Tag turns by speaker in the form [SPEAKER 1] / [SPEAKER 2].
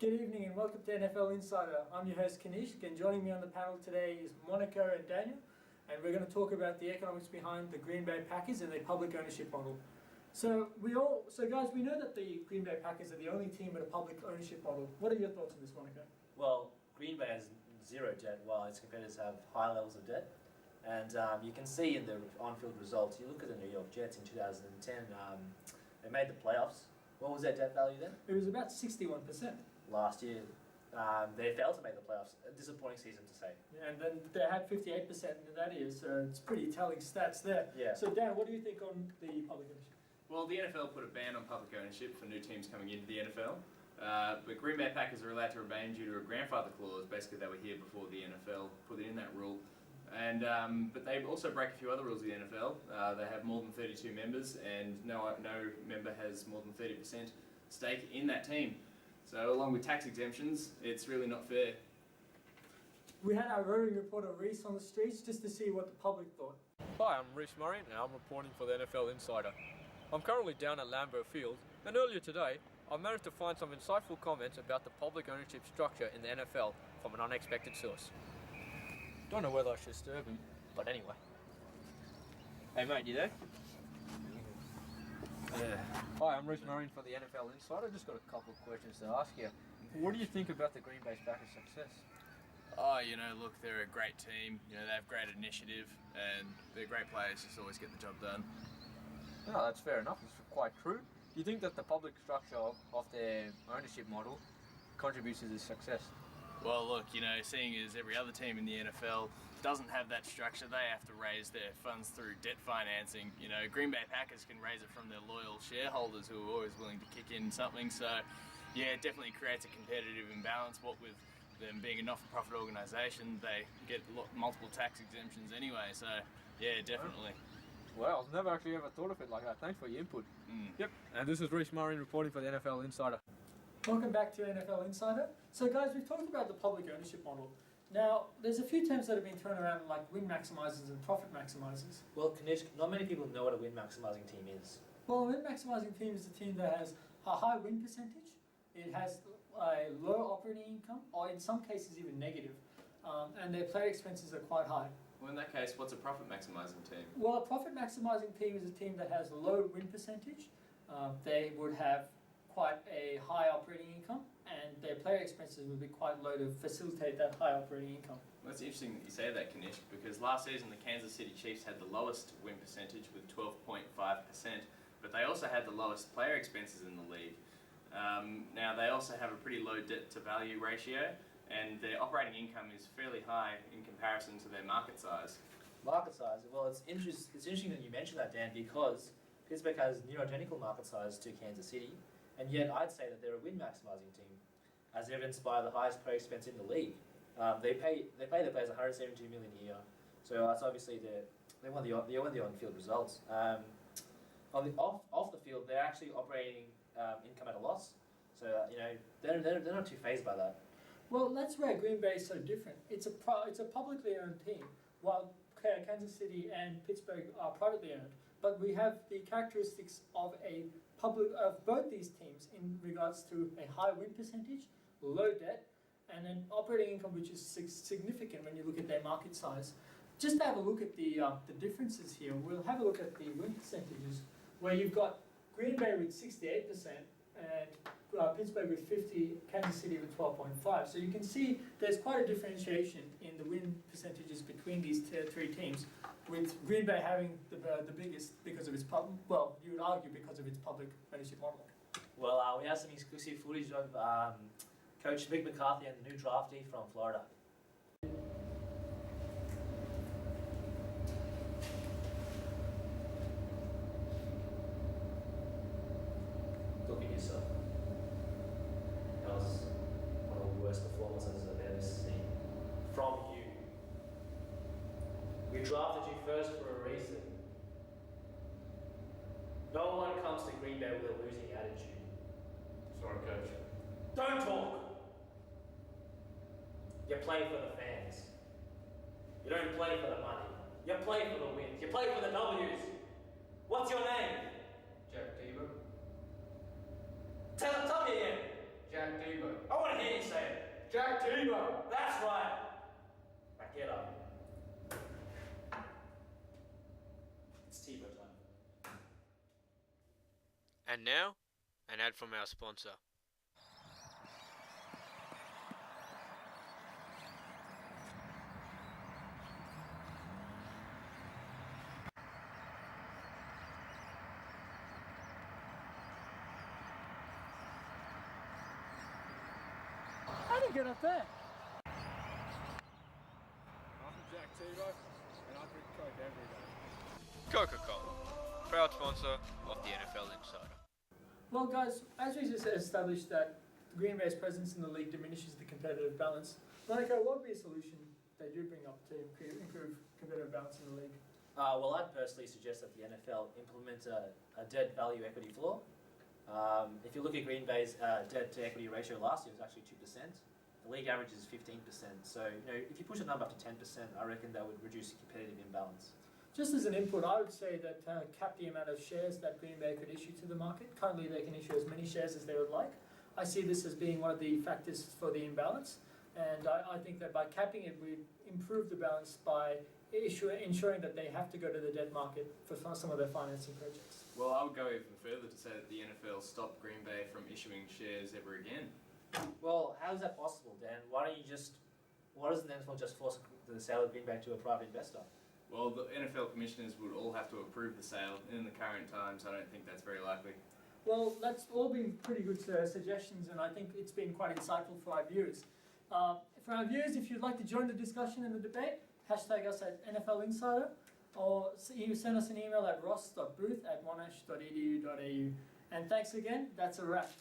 [SPEAKER 1] Good evening and welcome to NFL Insider. I'm your host Kanishk, and joining me on the panel today is Monica and Daniel, and we're going to talk about the economics behind the Green Bay Packers and their public ownership model. So guys, we know that the Green Bay Packers are the only team with a public ownership model. What are your thoughts on this, Monica?
[SPEAKER 2] Well, Green Bay has zero debt while its competitors have high levels of debt. And you can see in the on-field results, you look at the New York Jets in 2010, they made the playoffs. What was their debt value then?
[SPEAKER 1] It was about 61%.
[SPEAKER 2] Last year, they failed to make the playoffs. A disappointing season to say.
[SPEAKER 1] Yeah, and then they had 58% in that year, so it's pretty telling stats there.
[SPEAKER 2] Yeah.
[SPEAKER 1] So Dan, what do you think on the public ownership?
[SPEAKER 3] Well, the NFL put a ban on public ownership for new teams coming into the NFL, but Green Bay Packers are allowed to remain due to a grandfather clause. Basically, they were here before the NFL put in that rule. And but they also break a few other rules of the NFL. They have more than 32 members, and no member has more than 30% stake in that team. So along with tax exemptions, it's really not fair.
[SPEAKER 1] We had our roving reporter Reese on the streets just to see what the public thought.
[SPEAKER 4] Hi, I'm Reese Murray and I'm reporting for the NFL Insider. I'm currently down at Lambeau Field, and earlier today I managed to find some insightful comments about the public ownership structure in the NFL from an unexpected source. Don't know whether I should disturb him, but anyway. Hey mate, you there? Hi, I'm Reese Murray for the NFL Insider. Just got a couple of questions to ask you. What do you think about the Green Bay Packers' success?
[SPEAKER 3] Oh, look, they're a great team. They have great initiative, and they're great players. Just always get the job done.
[SPEAKER 4] No, that's fair enough. It's quite true. Do you think that the public structure of their ownership model contributes to this success?
[SPEAKER 3] Well, look, seeing as every other team in the NFL doesn't have that structure, they have to raise their funds through debt financing. Green Bay Packers can raise it from their loyal shareholders who are always willing to kick in something. So, yeah, it definitely creates a competitive imbalance. What with them being a not-for-profit organisation, they get multiple tax exemptions anyway. So, yeah, definitely.
[SPEAKER 4] Well, I've never actually ever thought of it like that. Thanks for your input. Yep, and this is Reese Murray reporting for the NFL Insider.
[SPEAKER 1] Welcome back to NFL Insider. So guys, we've talked about the public ownership model. Now, there's a few terms that have been thrown around like win maximizers and profit maximizers.
[SPEAKER 2] Well, Kanishk, not many people know what a win maximizing team is.
[SPEAKER 1] Well, a win maximizing team is a team that has a high win percentage, it has a low operating income, or in some cases even negative, and their player expenses are quite high.
[SPEAKER 3] Well, in that case, what's a profit maximising team?
[SPEAKER 1] Well, a profit maximizing team is a team that has a low win percentage. They would have quite a high operating income, and their player expenses would be quite low to facilitate that high operating income.
[SPEAKER 3] Well, it's interesting that you say that, Kanishk, because last season the Kansas City Chiefs had the lowest win percentage with 12.5%, but they also had the lowest player expenses in the league. Now, they also have a pretty low debt-to-value ratio, and their operating income is fairly high in comparison to their market size.
[SPEAKER 2] Market size? Well, it's interesting that you mentioned that, Dan, because Pittsburgh has near identical market size to Kansas City, and yet I'd say that they're a win maximizing team, as evidenced by the highest player expense in the league. They pay their players $172 million a year, so that's obviously they won the on-field results. Off the field, they're actually operating income at a loss, so they're not too fazed by that.
[SPEAKER 1] Well, that's where Green Bay is so different. It's a publicly owned team, while Kansas City and Pittsburgh are privately owned. But we have the characteristics of both these teams in regards to a high win percentage, low debt, and an operating income which is significant when you look at their market size. Just to have a look at the differences here, we'll have a look at the win percentages, where you've got Green Bay with 68% and Pittsburgh with 50%, Kansas City with 12.5%. So you can see there's quite a differentiation in the win percentages between these three teams, with Green Bay having the biggest because of its you would argue because of its public ownership model.
[SPEAKER 2] Well, we have some exclusive footage of Coach Mick McCarthy and the new draftee from Florida. Look at yourself. That was one of the worst performances I've ever seen from you. We drafted you first for a reason. No one comes to Green Bay with a losing attitude.
[SPEAKER 3] Sorry, Coach.
[SPEAKER 2] Don't talk! You play for the fans. You don't play for the money. You play for the wins. You play for the W's. What's your name?
[SPEAKER 5] Jack Debo.
[SPEAKER 2] Tell me again.
[SPEAKER 5] Jack Debo.
[SPEAKER 2] I want to Jack Tebow. That's right. Now get up. It's Tebow time.
[SPEAKER 4] And now, an ad from our sponsor.
[SPEAKER 1] How do you get up there?
[SPEAKER 4] I'm Jack Tebow, and I drink Coke every day. Coca-Cola, proud sponsor of the NFL Insider.
[SPEAKER 1] Well, guys, as we just established that Green Bay's presence in the league diminishes the competitive balance, Monica, what would be a solution that you bring up to improve competitive balance in the league?
[SPEAKER 2] Well, I'd personally suggest that the NFL implement a dead value equity floor. If you look at Green Bay's debt to equity ratio last year, it was actually 2%. The league average is 15%. So, if you push the number up to 10%, I reckon that would reduce competitive imbalance.
[SPEAKER 1] Just as an input, I would say that cap the amount of shares that Green Bay could issue to the market. Currently, they can issue as many shares as they would like. I see this as being one of the factors for the imbalance, and I think that by capping it, we improve the balance by ensuring that they have to go to the debt market for some of their financing projects.
[SPEAKER 3] Well, I would go even further to say that the NFL stopped Green Bay from issuing shares ever again.
[SPEAKER 2] Well, how is that possible, Dan? Why doesn't the NFL just force the sale of Green Bay to a private investor?
[SPEAKER 3] Well, the NFL commissioners would all have to approve the sale. In the current times, I don't think that's very likely.
[SPEAKER 1] Well, that's all been pretty good suggestions, and I think it's been quite insightful for our viewers. For our viewers, if you'd like to join the discussion and the debate, hashtag us at NFL Insider, or you send us an email at ross.booth@monash.edu.au. And thanks again, that's a wrap.